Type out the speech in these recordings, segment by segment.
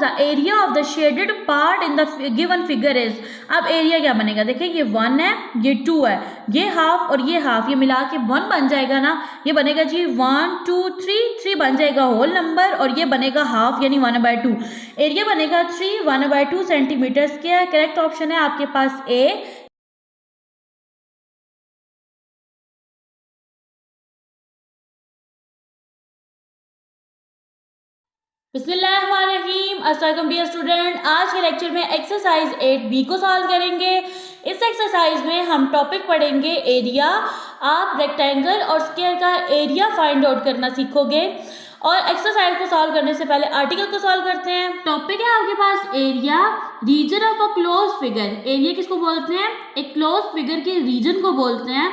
The area of the shaded part in the given figure is. अब area क्या बनेगा, देखिए ये 1 है, ये 2 है, ये हाफ और ये हाफ, ये मिला के 1 बन जाएगा ना। ये बनेगा जी 1 2 3 बन जाएगा होल नंबर, और ये बनेगा हाफ यानी 1/2। एरिया बनेगा 3 1/2 सेंटीमीटर स्क्वायर। करेक्ट ऑप्शन है आपके पास ए। बिस्मिल्लाहिर्रहमानिर्रहीम। अस्सलाम डियर स्टूडेंट, आज के लेक्चर में एक्सरसाइज 8B को सॉल्व करेंगे। इस एक्सरसाइज में हम टॉपिक पढ़ेंगे एरिया। आप रेक्टेंगल और स्क्वायर का एरिया फाइंड आउट करना सीखोगे। और एक्सरसाइज को सॉल्व करने से पहले आर्टिकल को सॉल्व करते हैं। टॉपिक है आपके पास area, region of a close figure. Area किसको बोलते हैं, एक क्लोज फिगर के रीजन को बोलते हैं।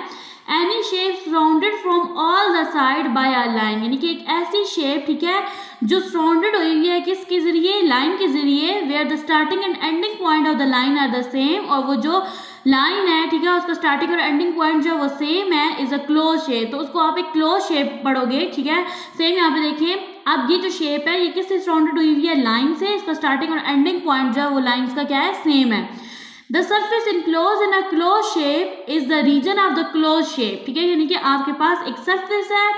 Any shape surrounded from all the side by a line, यानी कि एक ऐसी शेप, ठीक है, जो सराउंडेड हुई हुई है किसके जरिए, लाइन के जरिए। Where the starting and ending point of the line are the same, और वो जो लाइन है, ठीक है, उसका स्टार्टिंग और एंडिंग पॉइंट जो वो सेम है, इज अ क्लोज शेप। तो उसको आप एक क्लोज शेप पढ़ोगे, ठीक है। सेम यहाँ पे देखिए, अब ये जो शेप है ये किससे सराउंडेड हुई हुई है, लाइन से। इसका स्टार्टिंग और एंडिंग पॉइंट जो है वो लाइन का क्या है, सेम है। The surface enclose in a close shape is the region of the close shape, ठीक है, यानी कि आपके पास एक सर्फेस है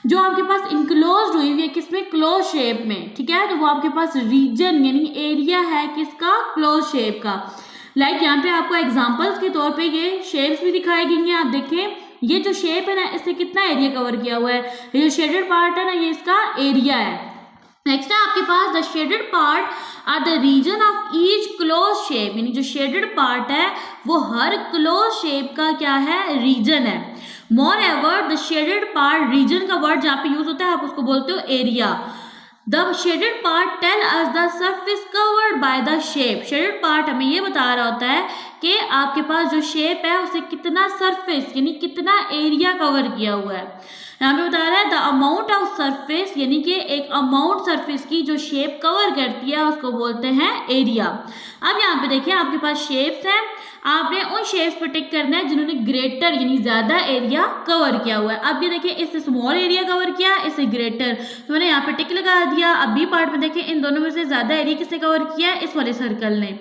जो आपके पास इनक्लोज हुई हुई है किसमें, क्लोज शेप में, ठीक है। तो वो आपके पास रीजन यानी एरिया है किसका, क्लोज शेप का। लाइक यहाँ पे आपको एग्जांपल्स के तौर पे ये शेप्स भी दिखाई गई हैं। आप देखें ये जो शेप है ना, इससे कितना एरिया कवर किया हुआ है। ये जो शेडेड पार्ट है ना, ये इसका एरिया है। नेक्स्ट है आपके पास the shaded part are the region of each close shape, यानी जो शेडेड पार्ट है वो हर क्लोज शेप का क्या है, रीजन है। Moreover the shaded part, region का वर्ड जहाँ पे यूज होता है आप उसको बोलते हो area. The shaded part tell us the surface covered by the shape. Shaded part हमें ये बता रहा होता है कि आपके पास जो शेप है उसे कितना सरफेस यानी कितना एरिया कवर किया हुआ है। यहाँ पे बता रहा है द अमाउंट ऑफ सरफेस, यानी कि एक अमाउंट सरफेस की जो शेप कवर करती है उसको बोलते हैं एरिया। अब यहाँ पे देखिए आपके पास शेप्स हैं, आपने उन शेप्स पर टिक करना है जिन्होंने ग्रेटर यानी ज्यादा एरिया कवर किया हुआ है। अब ये देखिए इससे स्मॉल एरिया कवर किया, इससे ग्रेटर, तो मैंने यहाँ पे टिक लगा दिया। अब बी पार्ट में देखिए इन दोनों में से ज्यादा एरिया किसने कवर किया, इस वाले सर्कल ने।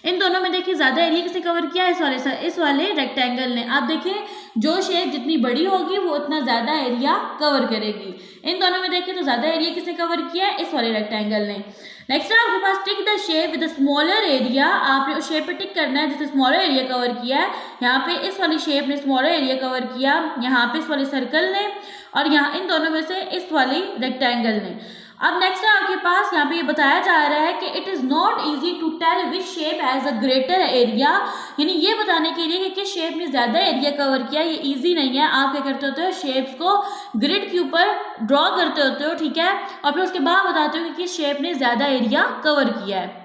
इन दोनों में देखिए ज्यादा एरिया किसने कवर किया, इस वाले रेक्टेंगल ने। आप देखिए जो शेप जितनी बड़ी होगी वो उतना ज्यादा एरिया कवर करेगी। इन दोनों में देखिए तो ज्यादा एरिया किसने कवर किया है, इस वाले रेक्टेंगल ने। नेक्स्ट है आपके पास tick the shape with smaller area. आपने उस शेप पे टिक करना है जिसने स्मॉलर एरिया कवर किया है। यहाँ पे इस वाली शेप ने स्मॉलर एरिया कवर किया, यहाँ पे इस वाले सर्कल ने, और यहाँ इन दोनों में से इस वाली रेक्टेंगल ने। अब नेक्स्ट है आपके पास यहाँ पे ये बताया जा रहा है कि it is not easy to tell which shape has a greater area, यानी ये बताने के लिए कि किस शेप ने ज्यादा एरिया कवर किया, ये इजी नहीं है। आप क्या करते होते हो, शेप्स को ग्रिड के ऊपर ड्रॉ करते होते हो, ठीक है, और फिर उसके बाद बताते हो कि किस शेप ने ज्यादा एरिया कवर किया है।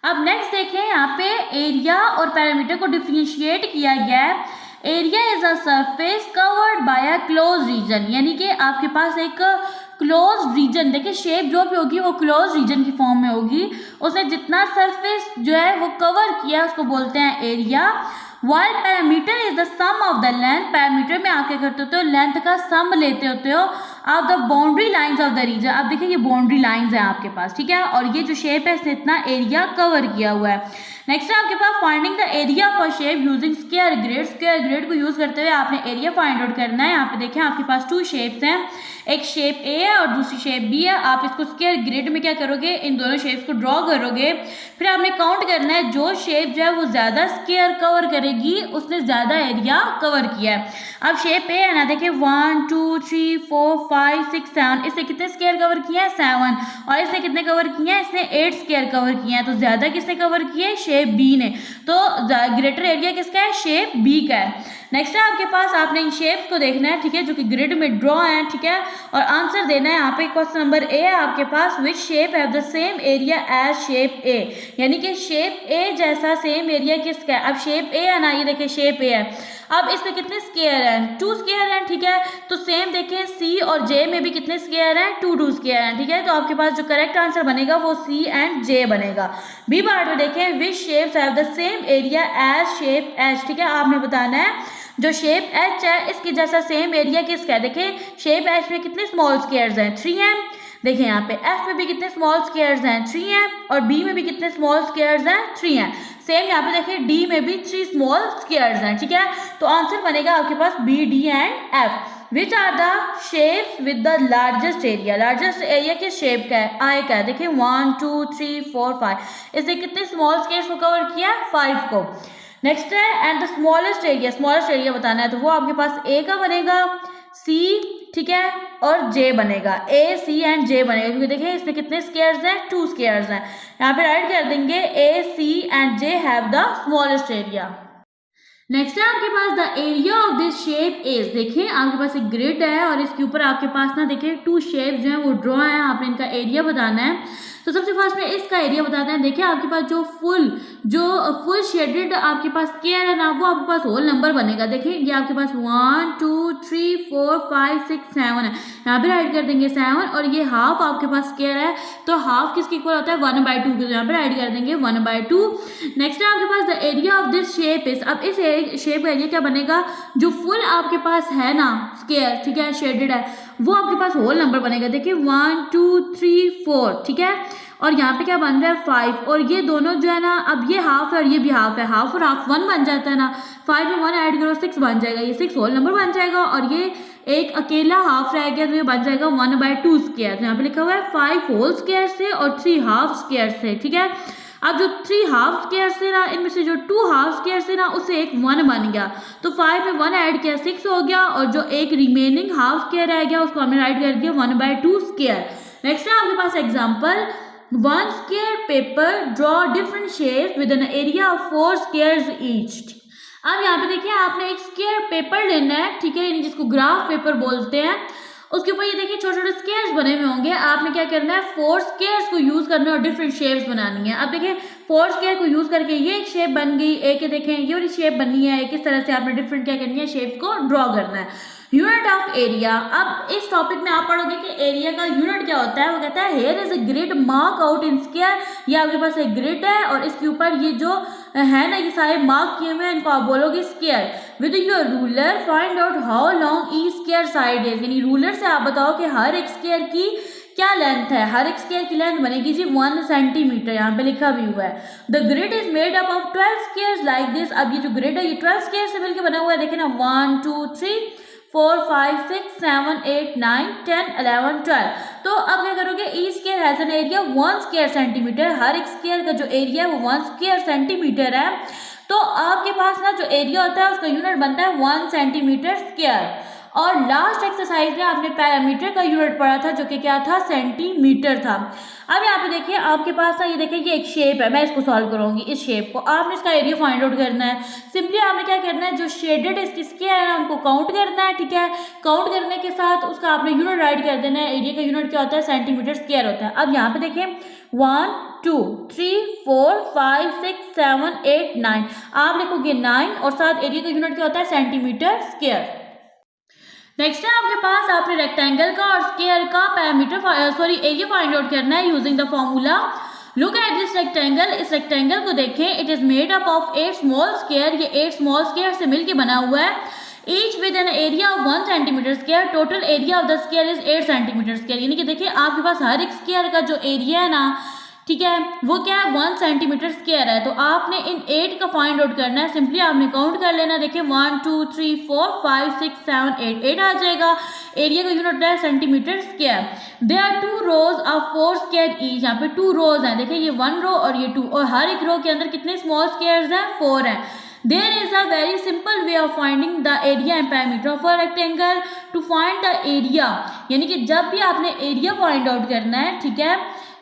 अब नेक्स्ट देखें, यहाँ पे एरिया और पैरामीटर को डिफरेंशिएट किया गया है। Area is a surface covered by a close region, यानी कि आपके पास एक क्लोज रीजन, देखिए शेप जो भी होगी वो क्लोज रीजन की फॉर्म में होगी। उसने जितना सरफेस जो है वो कवर किया उसको बोलते हैं area. While parameter is the sum of the length, parameter में आप क्या करते होते हो, लेंथ का सम लेते होते हो of the boundary lines of the region. अब देखिए ये बाउंड्री लाइंस है आपके पास, ठीक है, और ये जो शेप है इसने इतना एरिया कवर किया हुआ है। नेक्स्ट है आपके पास finding the area of a shape using square grid. Square grid को यूज करते हुए आपने एरिया फाइंड आउट करना है। यहाँ पे देखिए आपके पास 2 शेप्स हैं, एक शेप ए है और दूसरी शेप बी है। आप इसको स्क्वायर ग्रिड में क्या करोगे, इन दोनों शेप्स को ड्रॉ करोगे, फिर आपने काउंट करना है जो शेप जो है वो ज्यादा स्क्वायर कवर करेगी उसने ज्यादा एरिया कवर किया है। अब शेप ए है ना, देखिए 1 2 3 4 5 6 7, इससे कितने स्क्वायर कवर किए हैं, 7, और इसने कितने कवर किए हैं, इसने 8 स्क्वायर कवर किए हैं। तो ज्यादा किसने कवर किए है, शेप बी ने। तो ग्रेटर एरिया किसका है, शेप बी का है। नेक्स्ट है आपके पास आपने इन शेप्स को देखना है, ठीक है, जो कि ग्रिड में ड्रॉ है, ठीक है, और आंसर देना है। यहाँ पे क्वेश्चन नंबर ए है आपके पास, which shape have the same area as shape A, यानी कि शेप ए जैसा सेम एरिया किसका है। अब शेप ए है ना, ये देखिए शेप ए है, अब इसमें कितने स्क्वायर हैं, 2 स्क्वायर हैं, ठीक है। तो सेम देखें सी और जे में भी कितने स्क्वायर हैं, 2 स्क्वायर हैं, ठीक है। तो आपके पास जो करेक्ट आंसर बनेगा वो सी एंड जे बनेगा। बी पार्ट में देखें which shapes have the same area as shape H, ठीक है, आपने बताना है जो शेप एच है इसके जैसा सेम एरिया किसका है। देखिए शेप एच में कितने स्मॉल स्क्वायर्स हैं, 3 हैं। देखिए यहाँ पे एफ में भी कितने स्मॉल स्क्वायर्स हैं, 3 हैं, और बी में भी कितने स्मॉल स्क्वायर्स हैं, 3 हैं। सेम यहाँ पे देखिए डी में भी 3 स्मॉल स्क्वायर्स हैं, ठीक है। तो आंसर बनेगा आपके पास B, D and F. Which are the shapes with the largest area, largest area किस शेप का है, आय का है। देखिए 1 2 3 4 5, इससे कितने स्मॉल स्क्वायर्स को कवर किया, 5 को। नेक्स्ट है and the smallest area, smallest area बताना है, तो वो आपके पास ए का बनेगा, सी, ठीक है, और जे बनेगा, ए सी एंड जे बनेगा, क्योंकि देखिए इसमें कितने स्क्वायर्स हैं, 2 स्क्वायर्स हैं। यहाँ पे राइट कर देंगे A C and J have the smallest area. Next है आपके पास the area of this shape is, देखिए आपके पास एक ग्रिड है और इसके ऊपर आपके पास ना देखिए 2 शेप जो है वो ड्रॉ है, आपने इनका एरिया बताना है। तो सबसे फर्स्ट में इसका एरिया बताते हैं। देखिए आपके पास जो फुल शेडेड आपके पास स्क्वायर है ना, वो आपके पास होल नंबर बनेगा। देखिए ये आपके पास 1 2 3 4 5 6 7 है, यहाँ पे राइट कर देंगे 7, और ये हाफ आपके पास स्क्वायर है, तो हाफ किसके इक्वल होता है, 1/2 के, तो यहाँ पे राइट कर देंगे 1/2। नेक्स्ट है आपके पास the area of this shape is, अब इस शेप का एरिया क्या बनेगा, जो फुल आपके पास है ना स्क्वायर, ठीक है, शेडेड है, वो आपके पास होल नंबर बनेगा। देखिए 1 2 3 4, ठीक है, और यहाँ पे क्या बन रहा है 5, और ये दोनों जो है ना, अब ये हाफ है और ये भी हाफ है, हाफ और हाफ 1 बन जाता है ना, 5 में 1 ऐड करो 6 बन जाएगा, ये 6 होल नंबर बन जाएगा, और ये एक अकेला हाफ रह गया तो ये बन जाएगा 1/2 स्क्वायर। तो यहाँ पे लिखा हुआ है 5 होल स्क्वायर से और 3 हाफ स्क्वायर से, ठीक है। अब जो 3 हाफ स्क्वायर से ना, इनमें से जो 2 हाफ स्क्वायर से ना, उससे एक 1 बन गया, तो 5 में 1 ऐड किया 6 हो गया, और जो एक रिमेनिंग हाफ स्क्वायर रह गया उसको हमने राइट कर दिया 1/2 स्क्वायर। नेक्स्ट है आपके पास example, 1 square paper draw different shapes with an area of 4 squares each। अब यहाँ पे देखिए आपने एक स्क्वायर पेपर लेना है, ठीक है, जिसको ग्राफ पेपर बोलते हैं, उसके ऊपर ये देखिए छोटे छोटे स्क्वायर्स बने हुए होंगे। आपने क्या करना है, 4 स्क्वायर्स को यूज करना है और डिफरेंट शेप्स बनानी है। अब देखिए 4 स्क्वायर को यूज करके ये एक शेप बन गई, एक देखें ये वाली शेप बननी है, किस तरह से आपने डिफरेंट क्या करनी है, शेप्स को ड्रॉ करना है। यूनिट ऑफ एरिया, अब इस टॉपिक में आप पढ़ोगे कि एरिया का यूनिट क्या होता है। वो कहता है here is a grid mark out in square, ये आपके पास एक ग्रिड है और इसके ऊपर ये जो है ना, ये सारे मार्क किए हुए हैं, इनको आप बोलोगे square. With your ruler find out how long each square side is, यानी रूलर से आप बताओ कि हर एक स्क्वायर की क्या लेंथ है। हर एक स्क्वायर की लेंथ बनेगी जी 1 सेंटीमीटर, यहाँ पे लिखा भी हुआ है। The grid is made up of 12 squares like this. अब ये जो ग्रिड है ये 12 स्क्वायर से मिलकर बना हुआ है। देखे ना 1 2 3 4 5 6 7 8 9 10 11 12। तो अब क्या करोगे, each square has an area 1 square centimetre. हर एक स्क्वायर का जो एरिया है वो 1 स्क्वायर सेंटीमीटर है। तो आपके पास ना जो एरिया होता है उसका यूनिट बनता है 1 सेंटीमीटर स्क्वायर। और लास्ट एक्सरसाइज में आपने पैरामीटर का यूनिट पढ़ा था जो कि क्या था, सेंटीमीटर था। अब यहाँ पे देखिए आपके पास ना, ये देखिए ये एक शेप है, मैं इसको सॉल्व करूंगी। इस शेप को आपने इसका एरिया फाइंड आउट करना है। सिंपली आपने क्या करना है, जो शेडेड इसकी स्क्वायर है ना उनको काउंट करना है, ठीक है। काउंट करने के साथ उसका आपने यूनिट राइट कर देना है। एरिया का यूनिट क्या होता है, सेंटीमीटर स्क्वायर होता है। अब यहाँ पे देखिए 1 2 3 4 5 6 7 8 9, आप लिखोगे 9 और साथ एरिया का यूनिट क्या होता है, सेंटीमीटर स्क्वायर। नेक्स्ट है आपके पास, आपने रेक्टेंगल का और स्क्वायर का पैरामीटर एरिया फाइंड आउट करना है using the formula. Look at this rectangle, इस रेक्टेंगल को देखें। It is made up of 8 small square, ये 8 स्मॉल स्क्वायर से मिलकर बना हुआ है। Each with an area of 1 centimetre square. Total area of the square is 8 centimetre square. यानी कि देखिए आपके पास हर एक स्क्वायर का जो एरिया है ना, ठीक है, वो क्या है, 1 सेंटीमीटर स्क्वायर है। तो आपने इन 8 का फाइंड आउट करना है। सिंपली आपने काउंट कर लेना। देखिए 1 2 3 4 5 6 7 8 आ जाएगा। एरिया का यूनिट है centimetre square. There are 2 rows of 4 square each. यहाँ पे 2 रोज हैं। देखिए ये 1 रो और ये 2, और हर एक रो के अंदर कितने स्मॉल स्क्वायर्स हैं, 4 हैं। There is a very simple way of finding the area and perimeter of a rectangle. To find the area, यानी कि जब भी आपने एरिया फाइंड आउट करना है, ठीक है,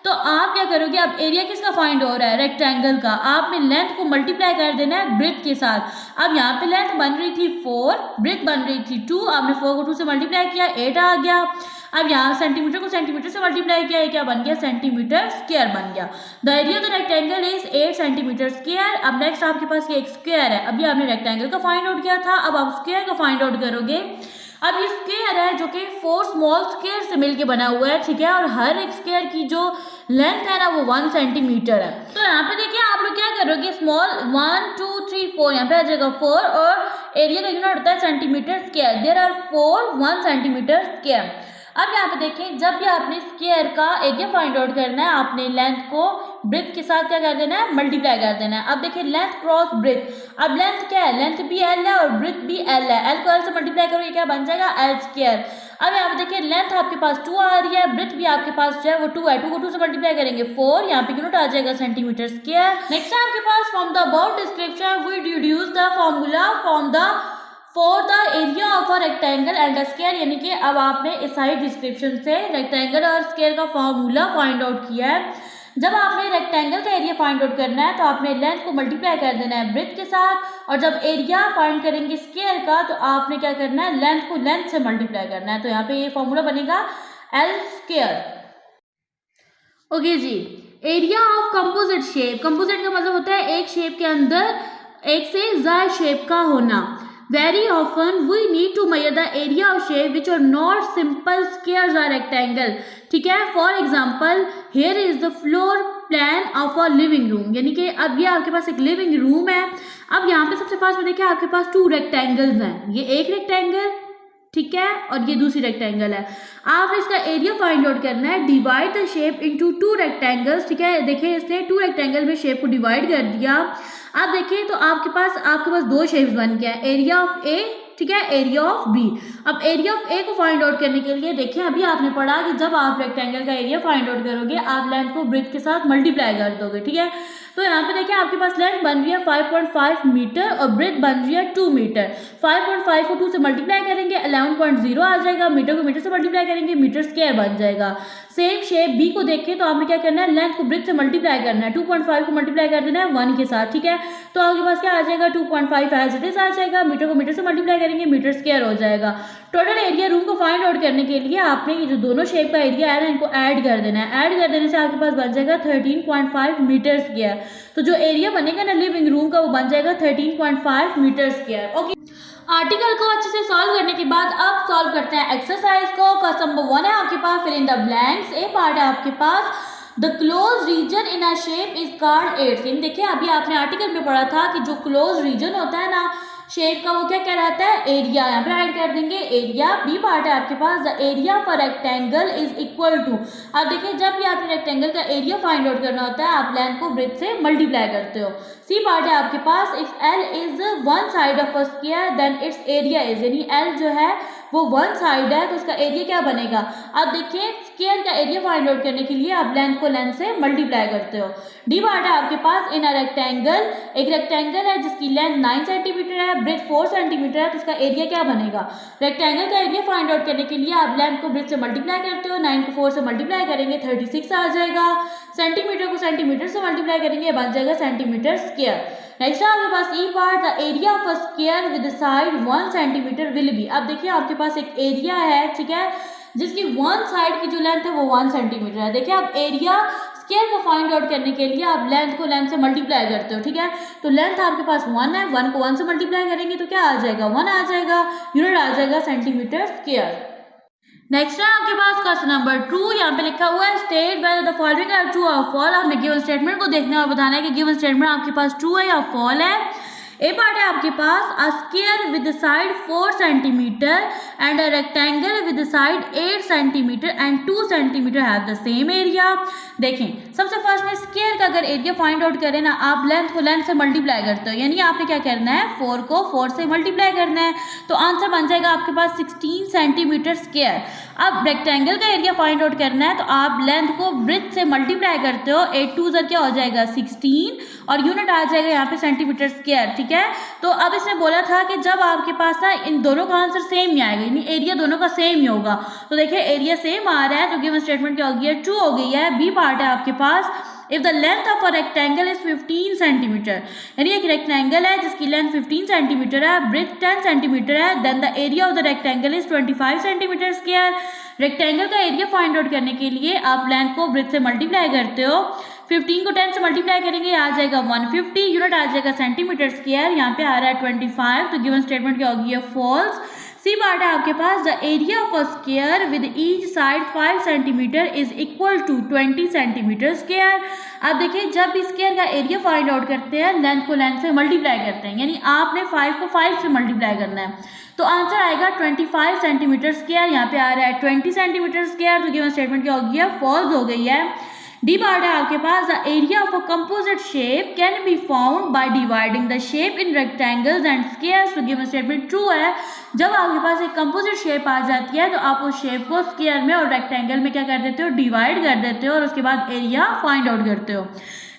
तो आप क्या करोगे, अब एरिया किसका फाइंड हो रहा है, रेक्टेंगल का। आपने लेंथ को मल्टीप्लाई कर देना है ब्रेथ के साथ। अब यहाँ पे लेंथ बन रही थी 4, ब्रेथ बन रही थी 2, आपने 4 को 2 से मल्टीप्लाई किया, 8 आ गया। अब यहाँ सेंटीमीटर को सेंटीमीटर से मल्टीप्लाई किया, ये क्या बन गया, सेंटीमीटर स्क्वायर बन गया। The area of the rectangle is 8 centimetre square. अब नेक्स्ट आपके पास ये एक स्क्वायर है। अभी आपने रेक्टेंगल का फाइंड आउट किया था, अब आप स्क्वायर का फाइंड आउट करोगे। अब ये स्क्वायर है जो कि 4 स्मॉल स्क्वायर से मिलके बना हुआ है, ठीक है, और हर एक स्क्वायर की जो लेंथ है ना वो 1 सेंटीमीटर है। तो यहाँ पे देखिए आप लोग क्या करोगे, स्मॉल 1 2 3 4, यहाँ पे आ जाएगा 4, और एरिया का यूनिट होता है centimetre square. There are 4 1 centimetre square. अब यहाँ पे देखें, जब भी आपने स्क्वायर का एरिया फाइंड आउट करना है, आपने लेंथ को ब्रेथ के साथ क्या कर देना है, मल्टीप्लाई कर देना है। अब देखिए लेंथ क्रॉस ब्रेथ, अब लेंथ क्या है, लेंथ भी एल है और ब्रेथ भी एल है, एल को एल से मल्टीप्लाई करो, ये क्या बन जाएगा, एल स्क्वायर। अब यहाँ पे देखिए लेंथ आपके पास 2 आ रही है, ब्रेथ भी आपके पास जो है वो 2 है, 2 को 2 से मल्टीप्लाई करेंगे 4, यहाँ पे यूनिट आ जाएगा सेंटीमीटर स्क्वायर। नेक्स्ट है आपके पास from the about description we deduce the formula from the for the area of a rectangle and a square, यानी कि अब आपने इस साइड डिस्क्रिप्शन से रेक्टेंगल और स्क्वायर का फॉर्मूला फाइंड आउट किया है। जब आपने रेक्टेंगल का एरिया फाइंड आउट करना है तो आपने लेंथ को मल्टीप्लाई कर देना है ब्रेथ के साथ, और जब एरिया फाइंड करेंगे स्क्वायर का तो आपने क्या करना है, लेंथ को लेंथ से मल्टीप्लाई करना है। तो यहाँ पे ये फॉर्मूला बनेगा L square. Okay ji, area of composite shape, composite का मतलब होता है एक शेप के अंदर एक से ज्यादा शेप का होना। Very often we need to measure the area of shape which are not simple squares or rectangle, ठीक है। For example, here is the floor plan of a living room, यानी कि अब ये आपके पास एक लिविंग रूम है। अब यहाँ पे सबसे फर्स्ट में देखिए आपके पास 2 रेक्टेंगल्स हैं, ये एक रेक्टेंगल, ठीक है, और ये दूसरी रेक्टेंगल है। आपने इसका एरिया फाइंड आउट करना है, divide the shape into 2 rectangles, ठीक है। देखिए इसने 2 रेक्टेंगल में शेप को डिवाइड कर दिया। अब देखिए तो आपके पास 2 शेप्स बन गया, एरिया ऑफ ए, ठीक है, एरिया ऑफ बी। अब एरिया ऑफ ए को फाइंड आउट करने के लिए देखिए अभी आपने पढ़ा कि जब आप रेक्टेंगल का एरिया फाइंड आउट करोगे आप लेंथ को ब्रेथ के साथ मल्टीप्लाई कर दोगे, ठीक है। तो यहाँ पे देखिए आपके पास लेंथ बन रही है 5.5 मीटर और ब्रेथ बन रही है 2 मीटर। 5.5 को 2 से मल्टीप्लाई करेंगे 11.0 आ जाएगा, मीटर को मीटर से मल्टीप्लाई करेंगे मीटर स्क्वायर बन जाएगा। सेम शेप बी को देखें तो आपने क्या करना है, लेंथ को ब्रेथ से मल्टीप्लाई करना है, 2.5 को मल्टीप्लाई कर देना है 1 के साथ, ठीक है। तो आपके पास क्या आ जाएगा, 2.5 एज इट इज आ जाएगा, मीटर को मीटर से मल्टीप्लाई करेंगे मीटर स्क्वायर हो जाएगा। टोटल एरिया रूम को फाइंड आउट करने के लिए आपने ये जो दोनों शेप का एरिया है ना इनको ऐड कर देना है, ऐड कर देने से आपके पास बन जाएगा 13.5 मीटर स्क्वायर। तो जो एरिया बनेगा ना लिविंग रूम का वो बन जाएगा 13.5 मीटर स्क्वायर। ओके, आर्टिकल को अच्छे से सॉल्व करने के बाद अब सॉल्व करते हैं एक्सरसाइज को। क्वेश्चन नंबर 1 है आपके पास, fill in the blanks. A part है आपके पास, the close region in a shape is called its. देखिए अभी आपने आर्टिकल में पढ़ा था कि जो क्लोज रीजन होता है ना शेप का वो क्या कहलाता है, एरिया। यहाँ पे ऐड कर देंगे एरिया। बी पार्ट है आपके पास, the area for rectangle is equal to. अब देखिए जब भी आपने रेक्टेंगल का एरिया फाइंड आउट करना होता है आप लेंथ को ब्रेथ से मल्टीप्लाई करते हो। सी पार्ट है आपके पास, if L is one side of a square then its area is, यानी एल जो है वो वन साइड है तो उसका एरिया क्या बनेगा। अब देखिए स्क्वायर का एरिया फाइंड आउट करने के लिए आप लेंथ को लेंथ से मल्टीप्लाई करते हो। डी पार्ट है आपके पास, इन अ रेक्टेंगल, एक रेक्टेंगल है जिसकी लेंथ 9 सेंटीमीटर है, ब्रेथ 4 सेंटीमीटर है, तो इसका एरिया क्या बनेगा। रेक्टेंगल का एरिया फाइंड आउट करने के लिए आप लेंथ को ब्रेथ से मल्टीप्लाई करते हो, 9 को 4 से मल्टीप्लाई करेंगे 36 आ जाएगा, सेंटीमीटर को सेंटीमीटर से मल्टीप्लाई करेंगे बन जाएगा सेंटीमीटर स्क्वायर। नेक्स्ट है आपके पास E part, the area of a square with side 1 centimetre will be. अब देखिए आपके पास एक एरिया है, ठीक है, जिसकी 1 साइड की जो लेंथ है वो 1 सेंटीमीटर है। देखिए आप एरिया स्क्वायर को फाइंड आउट करने के लिए आप लेंथ को लेंथ से मल्टीप्लाई करते हो, ठीक है। तो लेंथ आपके पास 1 है, 1 को 1 से मल्टीप्लाई करेंगे तो क्या आ जाएगा, 1 आ जाएगा, यूनिट आ जाएगा सेंटीमीटर स्क्वायर। नेक्स्ट है आपके पास क्वेश्चन नंबर 2, यहाँ पे लिखा हुआ है state whether the following are true और फॉल्स। आपने गिवन स्टेटमेंट को देखना है और बताना है कि गिवन स्टेटमेंट आपके पास ट्रू है या फॉल्स है। ए पार्ट है आपके पास, a square with side 4 centimetre and a rectangle with side 8 centimetre and 2 centimetre have the same area. देखें सबसे फर्स्ट में स्क्वायर का अगर एरिया फाइंड आउट करें ना आप लेंथ को लेंथ से मल्टीप्लाई करते हो, यानी आपने क्या करना है 4 को 4 से मल्टीप्लाई करना है, तो आंसर बन जाएगा आपके पास 16 सेंटीमीटर स्क्वायर। अब रेक्टेंगल का एरिया फाइंड आउट करना है तो आप लेंथ को ब्रेथ से मल्टीप्लाई करते हो, 8 2 क्या हो जाएगा 16 और यूनिट आ जाएगा यहाँ पे सेंटीमीटर स्क्वायर, ठीक है। तो अब इसने बोला था कि जब आपके पास ना इन दोनों का आंसर सेम ही आएगा, यानी एरिया दोनों का सेम ही होगा। तो देखिए एरिया सेम आ रहा है तो गिवन स्टेटमेंट क्या हो गई है, ट्रू हो गई है। बी पार्ट है आपके पास, if the length of a rectangle is 15 centimetre, यानी एक रेक्टेंगल है जिसकी लेंथ 15 सेंटीमीटर है, ब्रेथ 10 सेंटीमीटर है, then the area of the rectangle is 25 centimetre square. Rectangle का एरिया फाइंड आउट करने के लिए आप लेंथ को ब्रेथ से मल्टीप्लाई करते हो, 15 को 10 से मल्टीप्लाई करेंगे आ जाएगा 150, यूनिट आ जाएगा सेंटीमीटर स्क्वायर, यहाँ पे आ रहा है 25, तो गिवन स्टेटमेंट क्या होगी है फॉल्स। सी पार्ट है आपके पास, the area of a square with each side 5 centimetre is equal to 20 centimetre square. अब देखिए जब भी स्क्वायर का एरिया फाइंड आउट करते हैं लेंथ को लेंथ से मल्टीप्लाई करते हैं, यानी आपने 5 को 5 से मल्टीप्लाई करना है, तो आंसर आएगा 25 सेंटीमीटर स्क्वायर। यहाँ पे आ रहा है 20 सेंटीमीटर स्क्वायर, तो गिवन स्टेटमेंट क्या हो गया, फॉल्स हो गई है। डी पार्ट है आपके पास, the area of a composite shape can be found by dividing the shape in rectangles and squares, तो गिवन स्टेटमेंट ट्रू है। जब आपके पास एक कंपोजिट शेप आ जाती है तो आप उस शेप को स्क्वायर में और रेक्टेंगल में क्या कर देते हो, डिवाइड कर देते हो और उसके बाद एरिया फाइंड आउट करते हो।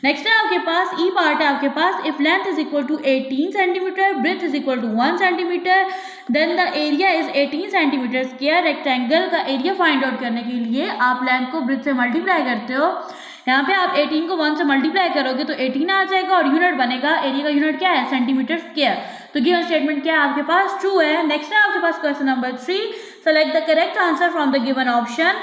नेक्स्ट है आपके पास ई पार्ट है आपके पास, if length is equal to 18 centimetre, breadth is equal to 1 centimetre, then the area is 18 centimetre square. Rectangle का एरिया फाइंड आउट करने के लिए आप लेंथ को ब्रेथ से मल्टीप्लाई करते हो। यहाँ पे आप 18 को 1 से मल्टीप्लाई करोगे तो 18 आ जाएगा और यूनिट बनेगा, एरिया का यूनिट क्या है, सेंटीमीटर स्क्वायर। तो गिवन स्टेटमेंट क्या है आपके पास, ट्रू है। नेक्स्ट है आपके पास question number 3, select the correct answer from the given option.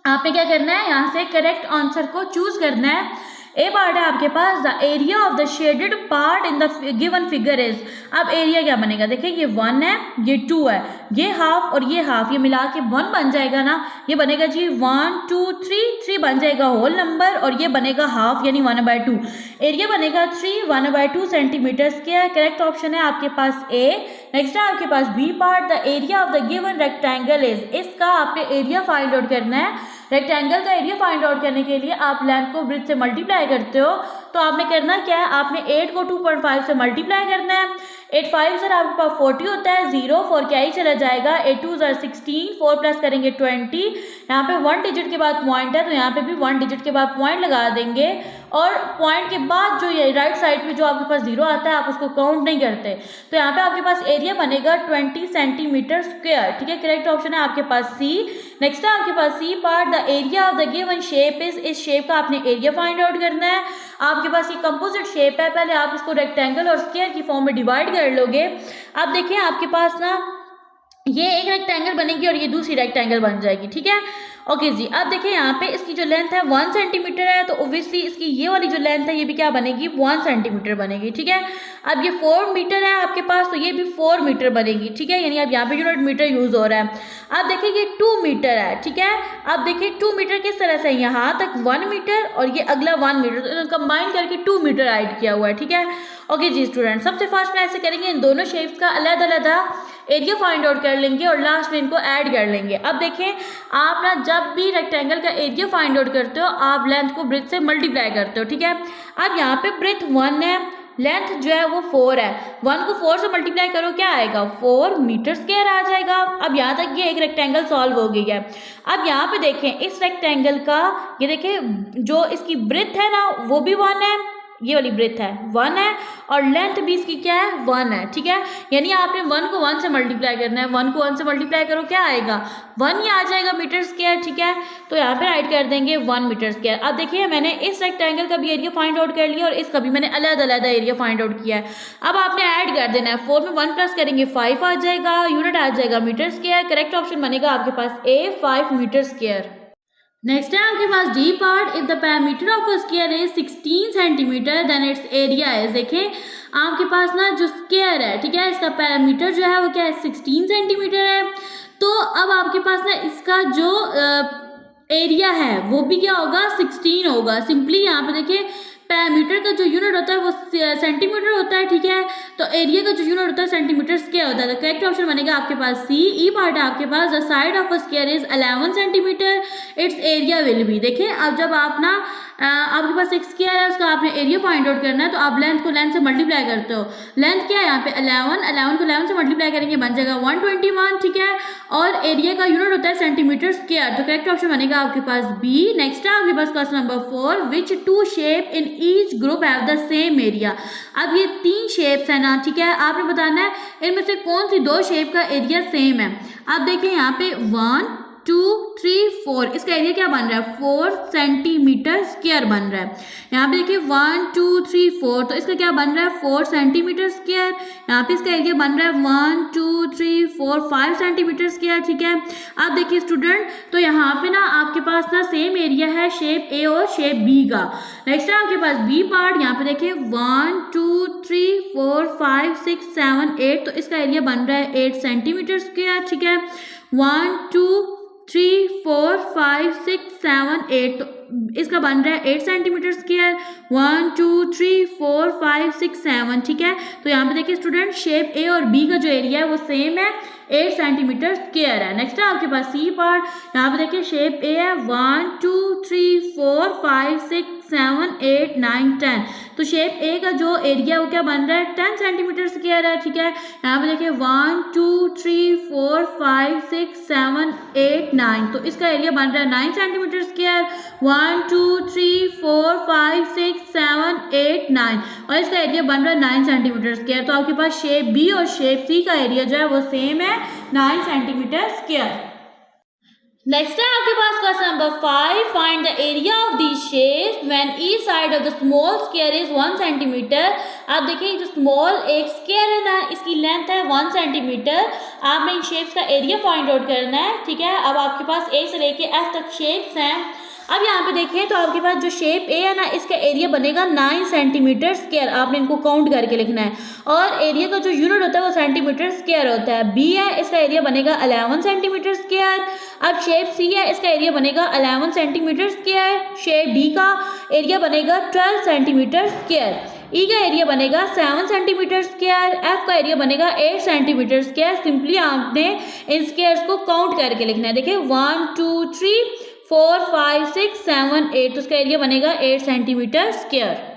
आपने क्या करना है, यहाँ से करेक्ट आंसर को चूज करना है। ए पार्ट है आपके पास, the area of the shaded part in the given figure is. अब एरिया क्या बनेगा, देखिए ये 1 है, ये 2 है, ये हाफ और ये हाफ, ये मिला के 1 बन जाएगा ना, ये बनेगा जी 1 2 3 बन जाएगा होल नंबर और ये बनेगा हाफ यानी 1/2। एरिया बनेगा 1/2 सेंटीमीटर स्क्वायर। करेक्ट ऑप्शन है आपके पास ए। नेक्स्ट है आपके पास B part, the area of the given rectangle is. इसका आपने एरिया फाइंड आउट करना है। रेक्टेंगल का एरिया फाइंड आउट करने के लिए आप लेंथ को ब्रेथ से मल्टीप्लाई करते हो, तो आपने करना क्या है, आपने 8 को 2.5 से मल्टीप्लाई करना है। 8 5 सर आपके पास 40 होता है, 0 4 क्या ही चला जाएगा, 8 2 16, 4 प्लस करेंगे 20। यहाँ पे 1 डिजिट के बाद पॉइंट है तो यहाँ पे भी 1 डिजिट के बाद पॉइंट लगा देंगे और पॉइंट के बाद जो ये राइट साइड में जो आपके पास 0 आता है आप उसको काउंट नहीं करते, तो यहाँ पे आपके पास एरिया बनेगा 20 सेंटीमीटर स्क्वायर। ठीक है, करेक्ट ऑप्शन है आपके पास सी। नेक्स्ट है आपके पास C part, the area of the given shape is. इस शेप का आपने एरिया फाइंड आउट करना है। आपके पास ये कंपोजिट शेप है, पहले आप इसको रेक्टेंगल और स्क्वायर की फॉर्म में डिवाइड कर लोगे। अब देखिए आपके पास ना ये एक रेक्टेंगल बनेगी और ये दूसरी रेक्टेंगल बन जाएगी। ठीक है, ओके जी। अब देखिए यहाँ पे इसकी जो लेंथ है 1 सेंटीमीटर है, तो ओब्वियसली इसकी ये वाली जो लेंथ है ये भी क्या बनेगी, 1 सेंटीमीटर बनेगी। ठीक है, अब ये 4 मीटर है आपके पास, तो ये भी 4 मीटर बनेगी। ठीक है, यानी अब यहाँ पे यूनिट मीटर यूज हो रहा है। अब देखिए ये 2 मीटर है। ठीक है, अब देखिए 2 मीटर किस तरह से, यहाँ तक 1 मीटर और ये अगला 1 मीटर, तो कंबाइन करके 2 मीटर ऐड किया हुआ है। ठीक है, ओके जी स्टूडेंट, सबसे फर्स्ट में ऐसे करेंगे, इन दोनों शेप्स का अलग अलग एरिया फाइंड आउट कर लेंगे और लास्ट में इनको ऐड कर लेंगे। अब देखें आप ना जब भी रेक्टेंगल का एरिया फाइंड आउट करते हो आप लेंथ को ब्रेथ से मल्टीप्लाई करते हो। ठीक है, अब यहाँ पे ब्रेथ 1 है, लेंथ जो है वो 4 है, 1 को 4 से मल्टीप्लाई करो क्या आएगा, 4 मीटर स्क्वायर आ जाएगा। अब यहाँ तक ये एक रेक्टेंगल सॉल्व हो गई है। अब यहाँ पे देखें इस रेक्टेंगल का, ये देखें जो इसकी ब्रेथ है ना वो भी 1 है, ये वाली ब्रेथ है 1 है और लेंथ भी इसकी क्या है 1 है। ठीक है, यानी आपने 1 को 1 से मल्टीप्लाई करना है, 1 को 1 से मल्टीप्लाई करो क्या आएगा, 1 ही आ जाएगा मीटर स्क्वायर। ठीक है, तो यहाँ पे राइट कर देंगे 1 मीटर स्क्वायर। अब देखिए मैंने इस रेक्टेंगल का भी एरिया फाइंड आउट कर लिया और इसका भी मैंने अलग अलग एरिया फाइंड आउट किया है। अब आपने ऐड कर देना है, 4 में 1 प्लस करेंगे 5 आ जाएगा, यूनिट आ जाएगा मीटर स्क्वायर। करेक्ट ऑप्शन बनेगा आपके पास ए 5 मीटर स्क्वायर। नेक्स्ट है आपके पास D part, if the parameter of a square is 16 centimetre then its area is. देखें आपके पास ना जो स्क्वायर है, ठीक है, इसका पैरामीटर जो है वो क्या है 16 सेंटीमीटर है। तो अब आपके पास ना इसका जो एरिया है वो भी क्या होगा 16 होगा। सिंपली यहाँ पे देखिए पैरामीटर का जो यूनिट होता है वो सेंटीमीटर होता है। ठीक है, तो एरिया का जो यूनिट होता है सेंटीमीटर स्क्वायर होता है। तो करेक्ट ऑप्शन बनेगा आपके पास सी। ई पार्ट है आपके पास, the side of a square is 11 centimetre, its area will be. देखिए अब जब आप ना आपके पास एक स्क्वायर है उसका आपने एरिया फाइंड आउट करना है, तो आप लेंथ को लेंथ से मल्टीप्लाई करते हो। लेंथ क्या है यहाँ पे 11 को 11 से मल्टीप्लाई करेंगे बन जाएगा 121। ठीक है, और एरिया का यूनिट होता है सेंटीमीटर स्क्वायर, तो करेक्ट ऑप्शन बनेगा आपके पास बी। नेक्स्ट है आपके पास question number 4, which 2 shape in each group have the same area. अब ये 3 शेप्स है ना, ठीक है, आपने बताना है इनमें से कौन सी 2 शेप का एरिया सेम है। अब देखिए यहाँ पे 1 2 3 4, इसका एरिया क्या बन रहा है 4 सेंटीमीटर स्क्वायर बन रहा है। यहाँ पे देखिए 1 2 3 4, तो इसका क्या बन रहा है 4 सेंटीमीटर स्क्वायर। यहाँ पे इसका एरिया बन रहा है 1 2 3 4 5 सेंटीमीटर स्क्वायर, ठीक है। अब देखिए स्टूडेंट, तो यहाँ पे ना आपके पास ना सेम एरिया है शेप ए और शेप बी का। नेक्स्ट है आपके पास बी पार्ट, यहाँ पे देखिए 1 2 3 4 5 6 7 8, तो इसका एरिया बन रहा है 8 सेंटीमीटर स्क्वायर, ठीक है। 1 2 3 4 5 6 7 8, तो इसका बन रहा है 8 सेंटीमीटर स्क्वायर। 1 2 3 4 5 6 7, ठीक है। तो यहाँ पे देखिए स्टूडेंट, शेप ए और बी का जो एरिया है वो सेम है, 8 सेंटीमीटर स्क्वायर है। नेक्स्ट है आपके पास सी पार्ट, यहाँ पे देखिए शेप ए है 1 2 3 4 5 6 7 8 9 10, तो शेप ए का जो एरिया वो क्या बन रहा है 10 सेंटीमीटर स्क्वायर है, ठीक है। यहाँ पे देखिए 1 2 3 4 5 6 7 8 9, तो इसका एरिया बन रहा है 9 सेंटीमीटर स्क्वायर। 1 2 3 4 5 6 7 8 9, और इसका एरिया बन रहा है 9 सेंटीमीटर स्क्वायर। तो आपके पास शेप बी और शेप सी का एरिया जो है वो सेम है, 9 सेंटीमीटर स्क्वायर। नेक्स्ट है आपके पास question number 5, find the area of the shape when each side of the small square is 1 centimetre. आप देखिए जो स्मॉल एक स्क्वायर है ना, इसकी लेंथ है 1 सेंटीमीटर। आपने इन शेप्स का एरिया फाइंड आउट करना है, ठीक है। अब आपके पास ए से लेके एफ तक शेप्स हैं। अब यहाँ पे देखिए तो आपके पास जो शेप ए है ना, इसका एरिया बनेगा 9 सेंटीमीटर स्क्वायर। आपने इनको काउंट करके लिखना है, और एरिया का जो यूनिट होता है वो सेंटीमीटर स्क्वायर होता है। बी है, इसका एरिया बनेगा 11 सेंटीमीटर स्क्वायर। अब शेप सी है, इसका एरिया बनेगा 11 सेंटीमीटर स्क्वायर। शेप डी का एरिया बनेगा 12 सेंटीमीटर स्क्वायर। ई का एरिया बनेगा 7 सेंटीमीटर स्क्वायर। एफ का एरिया बनेगा 8 सेंटीमीटर स्क्वायर। सिंपली आपने इन स्क्वायर्स को काउंट करके लिखना है। देखिए 1 2 3 4 5 6 7 8, तो उसका एरिया बनेगा 8 सेंटीमीटर स्क्वायर।